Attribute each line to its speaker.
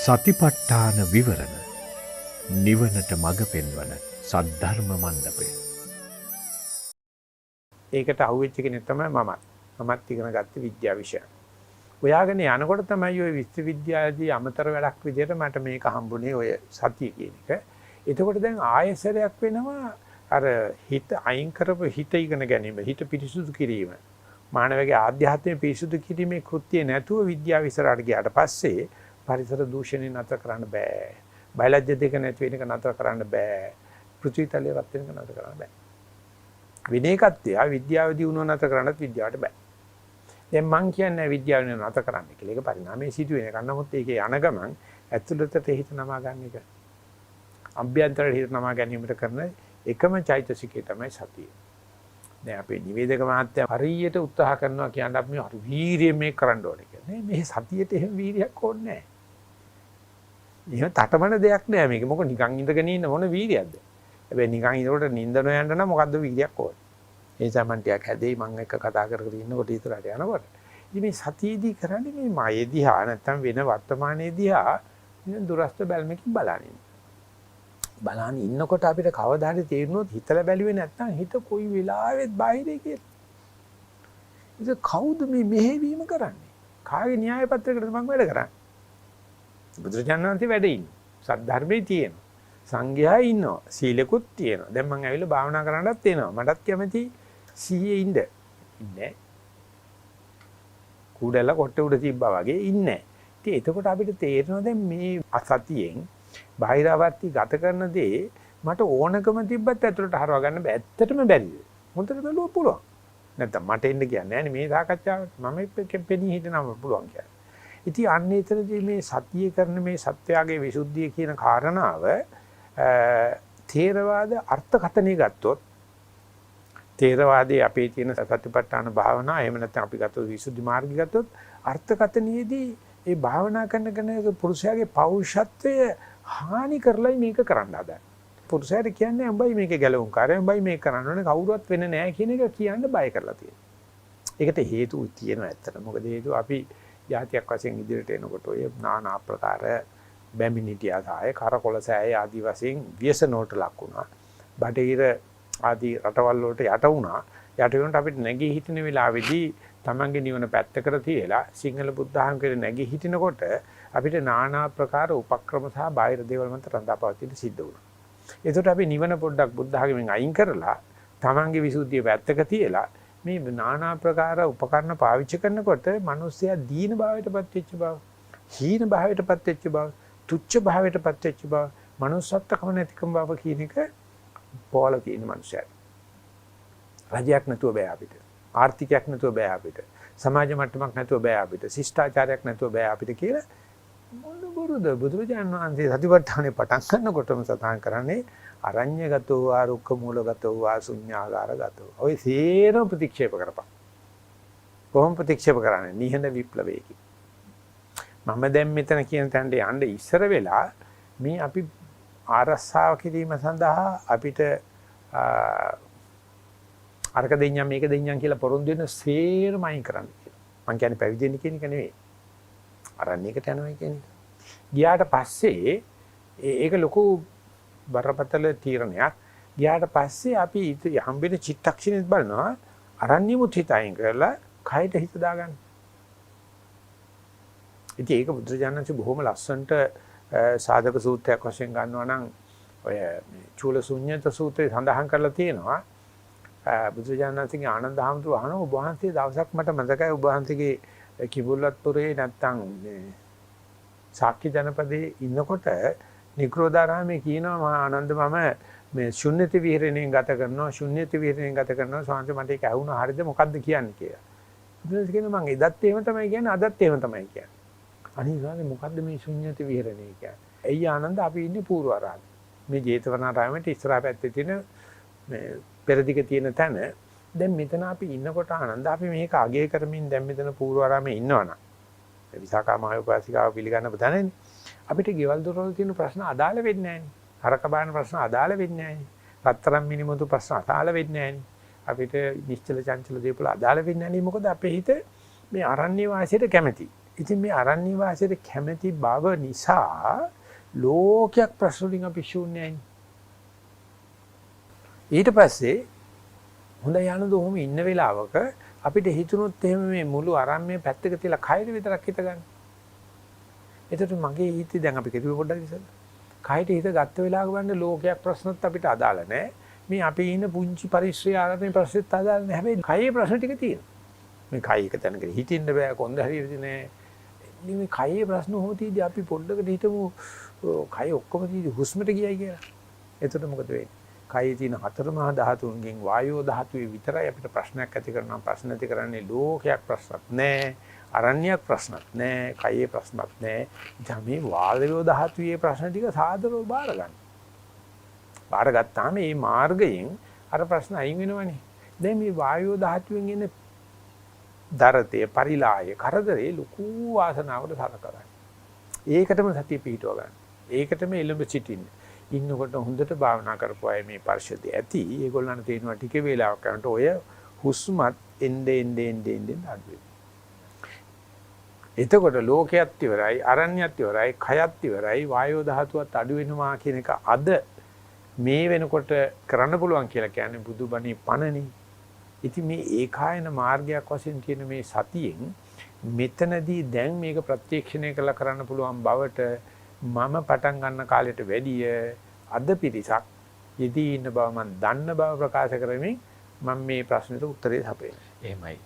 Speaker 1: සතිපට්ඨාන විවරණ නිවනට මඟ පෙන්වන සද්ධර්ම මණ්ඩපය.
Speaker 2: ඒකට අහුවෙච්ච කෙනෙක් තමයි මමත්. මමත් ඉගෙන ගත්තේ විද්‍යාව විෂය. ඔයාගෙන යනකොට තමයි ওই විශ්වවිද්‍යාලයේදී අමතර වැඩක් විදිහට මට මේක හම්බුනේ ඔය සතිය කියන එක. එතකොට දැන් ආයසරයක් වෙනවා අර හිත අයින් කරපු හිත ඉගෙන ගැනීම, හිත පිරිසුදු කිරීම. මානවගේ ආධ්‍යාත්මය පිරිසුදු කිරීමේ කෘත්‍යය නැතුව විද්‍යාව ඉස්සරහට ගියාට පස්සේ පරිසර දූෂණය නතර කරන්න බෑ. බයලජ්‍ය දෙක නැති වෙන එක නතර කරන්න බෑ. පෘථිවි තලයේ රත් වෙන එක නතර කරන්න බෑ. විනයකත්වය විද්‍යාව දියුණුව නතර කරන්නත් විද්‍යාවට බෑ. දැන් මං කියන්නේ විද්‍යාව නතර කරන්න කියලා. ඒක පරිණාමයේ සිදුවෙන එක. නමුත් ඒකේ යන ගමන් ඇතුළතට හිත නමා ගන්න එක. අභ්‍යන්තරයට හිත නමා ගැනීමට කරන එකම චෛතසිකය තමයි සතිය. දැන් අපේ නිවේදක මහත්තයා හරියට උත්සාහ කරනවා කියන්නේ අපි හරි වීරියෙන් මේක කරන්න ඕනේ කියලා. මේ සතියට එහෙම වීරියක් ඕනේ නැහැ. එහෙම තටමන දෙයක් නෑ මේක. මොකද නිකන් ඉඳගෙන ඉන්න මොන වීරියක්ද? හැබැයි නිකන් ඉන්නකොට නිින්ද නොයන්න නම් මොකද්ද වීරියක් ඕනේ. ඒ නිසා මම ටිකක් හැදෙයි මම එක්ක කතා කර කර ඉන්නකොට ඉතරට යනකොට. ඉතින් මේ සතියේදී කරන්නේ මේ මායේ දිහා නැත්තම් වෙන වර්තමානයේ දිහා දුරස්ත බැල්මකින් බලන්නේ. බලන්න ඉන්නකොට අපිට කවදා හරි තේරුනොත් හිතලා බැලුවේ නැත්තම් හිත කොයි වෙලාවෙත් බාහිරේ කියලා. ඒක කවුද මේ මෙහෙවීම කරන්නේ? කාගේ න්‍යාය පත්‍රයකටද මම වැඩ කරන්නේ? බුදුරජාණන් වහන්සේ වැඩ ඉන්නේ. සද්ධර්මයේ තියෙනවා. සංඝයා ඉන්නවා. සීලෙකුත් තියෙනවා. දැන් මම ඇවිල්ලා භාවනා කරන්නත් එනවා. මටත් කැමති සීයේ ඉන්න. ඉන්නේ. කුඩල කොට උඩ තිබ්බා වගේ ඉන්නේ. ඉතින් එතකොට අපිට තේරෙනවා දැන් මේ අසතියෙන් බාහිරවර්ති ගත කරන දේ මට ඕනකම තිබ්බත් ඇතුළට හරව ගන්න බෑ. ඇත්තටම බැරිද? හොඳට බැලුවා පුළුවන්. නැත්තම් මට එන්න කියන්නේ නැහැ නේ මේ සාකච්ඡාවට. මම පෙනී හිටනම පුළුවන් කියන්නේ. ඉතින් අන්න එතනදී මේ සතිය කරන මේ සත්‍යයේ විසුද්ධිය කියන කාරණාව තේරවාද අර්ථකථනය ගත්තොත් තේරවාදයේ අපේ තියෙන සතිපට්ඨාන භාවනා එහෙම නැත්නම් අපි ගත්තොත් විසුද්ධි මාර්ගය ගත්තොත් අර්ථකථනයේදී ඒ භාවනා කරන කෙනෙකුගේ පුරුෂයාගේ පෞරුෂත්වය හානි කරලයි මේක කරන්න හදන්නේ. පුරුෂයාට කියන්නේ උඹයි මේකේ ගැලවුම්කාරය උඹයි මේක කරන්න ඕනේ කවුරුවත් වෙන්නේ නැහැ කියන එක කියන්න බය කරලා තියෙනවා. ඒකට හේතු තියෙනවා ඇත්තට. මොකද හේතුව අපි ජාතියක් වශයෙන් ඉදිරියට එනකොට ඔය নানা ආකාර බැමිණිටියා සාය කරකොල සෑය ආදි වශයෙන් ව්‍යසනෝට ලක් වුණා. බටහිර ආදි රටවල් වලට යට වුණා. යට වෙනකොට අපිට නැගී හිටින වෙලාවේදී තමන්ගේ නිවන පැත්තකට තියලා සිංහල බුද්ධ ධර්ම කියන නැගී හිටිනකොට අපිට নানা ආකාර උපක්‍රම සහ බාහිර දේවල් මත රඳාපවතින සිද්ධ වුණා. ඒකට අපි නිවන පොඩ්ඩක් බුද්ධ ධර්මයෙන් අයින් කරලා තමන්ගේ විසුද්ධිය පැත්තක තියලා මේ নানা ආකාර උපකරණ පාවිච්චි කරනකොට මිනිස්සයා දීන භාවයටපත් වෙච්ච බව, හීන භාවයටපත් වෙච්ච බව, තුච්ච භාවයටපත් වෙච්ච බව, මනුස්සත්වකම නැතිකම බව කියන එක පොළ තියෙන මිනිස්සයා. රජයක් නැතුව බෑ අපිට. ආර්ථිකයක් නැතුව බෑ අපිට. සමාජ මට්ටමක් නැතුව බෑ අපිට. ශිෂ්ටාචාරයක් නැතුව බෑ අපිට කියලා මොන බොරුද බුදුරජාණන් වහන්සේ සතිපට්ඨානේ පටන් ගන්නකොටම සතහන් කරන්නේ අරඤ්‍යගතෝ වා රුක්ඛ මූලගතෝ වා ශුඤ්ඤාගාරගතෝ. ඔය සේරම ප්‍රතික්ෂේප කරපන්. කොහොම ප්‍රතික්ෂේප කරන්නේ? නිහඬ විප්ලවයකින්. මම දැන් මෙතන කියන තැනට යන්න ඉස්සර වෙලා මේ අපි ආරස්සාව කිරීම සඳහා අපිට අරක දෙඤ්ඤම් මේක දෙඤ්ඤම් කියලා පොරොන්දු වෙන සේරම අයින් කරන්න කියලා. මං කියන්නේ පැවිදි වෙන්න කියන එක නෙවෙයි. අරණ්‍යයකට යනවා කියන එක. ගියාට පස්සේ ඒක ලොකු බරපතල තීරණයක්. ගියාට පස්සේ අපි හම්බෙන චිත්තක්ෂණෙත් බලනවා අරණ්‍යමුත් හිත අයින් කරලා කයට හිත දාගන්න. ඉතින් ඒක බුදුරජාණන්සේ බොහොම ලස්සනට සාධක සූත්‍රයක් වශයෙන් ගන්නවා නම් ඔය චූලසුඤ්ඤත සූත්‍රය සඳහන් කරලා තියෙනවා. බුදුරජාණන්සේගේ ආනන්ද හාමුදුරුවෝ අහනවා ඔබ වහන්සේ දවසක් මට මතකයි ඔබ වහන්සේගේ කිඹුල්වත්පුරේ නැත්තම් ශාක්‍ය ජනපදයේ ඉන්නකොට නිග්‍රෝධාරාමේ කියනවා මහා ආනන්ද මම මේ ශුන්්‍යති විහරණයෙන් ගත කරනවා ශුන්්‍යති විහරණයෙන් ගත කරනවා ස්වාමීන් වහන්සේ මට ඒක ඇහුණා හරියද මොකද්ද කියන්නේ කියලා. බුදුරජාණන් කියනවා මම එදත් එහෙම තමයි කියන්නේ අදත් එහෙම තමයි කියන්නේ. අනිත් ගානේ මොකද්ද මේ ශුන්්‍යති විහරණය කියන්නේ? එයි ආනන්ද අපි ඉන්නේ පූර්වාරාමේ. මේ ජේතවනාරාමයේ ඉස්සරහ පැත්තේ තියෙන මේ පෙරදිග තියෙන තැන දැන් මෙතන අපි ඉන්නකොට ආනන්ද අපි මේක අගය කරමින් දැන් මෙතන පූර්වාරාමේ ඉන්නවනම් විසාකා මහෝපාසිකාව පිළිගන්න බදන්නේ අපිට ගෙවල් දොරවල් තියෙන ප්‍රශ්න අදාළ වෙන්නේ නැහැනේ. හරක බාන ප්‍රශ්න අදාළ වෙන්නේ නැහැනේ. රත්තරන් මිනිමුතු ප්‍රශ්න අදාළ වෙන්නේ නැහැනේ. අපිට නිශ්චල චංචල දේපල අදාළ වෙන්නේ නැහැනේ. මොකද අපේ හිත මේ අරණ්‍ය වාසයට කැමති. ඉතින් මේ අරණ්‍ය වාසයට කැමැති බව නිසා ලෝකයක් ප්‍රශ්න වලින් අපි ශූන්‍යයිනේ. ඊට පස්සේ හොඳ යනද ඔහොම ඉන්න වෙලාවක අපිට හිතුනොත් එහෙම මේ මුළු අරණ්‍ය පැත්තක තියලා කයර විතරක් හිත ගන්න. එතකොට මගේ හිතේ දැන් අපි කිව්ව පොඩ්ඩක් ඉස්සෙල්ලා. කයට හිත ගත්ත වෙලාවක බලන්න ලෝකයක් ප්‍රශ්නත් අපිට අදාළ නැහැ. මේ අපි ඉන්න පුංචි පරිශ්‍රය ආරම්භයේ ප්‍රශ්නෙත් අදාළ නැහැ. හැබැයි කයේ ප්‍රශ්න ටික තියෙනවා. මේ කය එක තැනක හිටින්න බෑ කොන්ද හරියට නෑ. මේ කයේ ප්‍රශ්න හොතීදී අපි පොඩ්ඩකට හිතමු කය ඔක්කොම තීදි හුස්මට ගියයි කියලා. එතකොට මොකද වෙන්නේ? කයේ තියෙන හතර මහා ධාතුන්ගෙන් වායෝ ධාතුවේ විතරයි අපිට ප්‍රශ්නයක් ඇති කරනවා. ප්‍රශ්න ඇති කරන්නේ ලෝකයක් ප්‍රශ්නත් නෑ. අරණ්‍යයක් ප්‍රශ්නත් නෑ. කයේ ප්‍රශ්නත් නෑ. ඉතින් මේ වායෝ ධාතුවේ ප්‍රශ්න ටික සාදරව බාර ගන්න. බාර ගත්තාම මේ මාර්ගයෙන් අර ප්‍රශ්න අයින් වෙනවනේ. දැන් මේ වායෝ ධාතුවෙන් එන දරතේ පරිලාය කරදරේ ලুকু වාසනාවකට සලකනවා. ඒකටම සතිය පිහිටව ගන්න. ඒකටම එළඹ සිටින්න. ඉන්නකොට හොඳට භාවනා කරපුවායි මේ පරිශුද්ධිය ඇති. ඒගොල්ලන් තේනවා ටික වේලාවක් යනකොට ඔය හුස්මත් එන්නේ අඩු වෙනවා. එතකොට ලෝකයක් ඉවරයි, අරණ්‍යයක් ඉවරයි, කයත් ඉවරයි, වායෝ ධාතුවත් අඩු වෙනවා කියන එක අද මේ වෙනකොට කරන්න පුළුවන් කියලා කියන්නේ බුදුබණී පණනේ. ඉතින් මේ ඒකායන මාර්ගයක් වශයෙන් තියෙන මේ සතියෙන් මෙතනදී දැන් මේක ප්‍රත්‍යක්ෂණය කරලා කරන්න පුළුවන් බවට මම පටන් ගන්න කාලයට වැඩිය අද පිරිසක් යෙදී ඉන්න බව මම දන්න බව ප්‍රකාශ කරමින් මම මේ ප්‍රශ්නෙට උත්තරේ හපේනවා.
Speaker 1: එහෙමයි.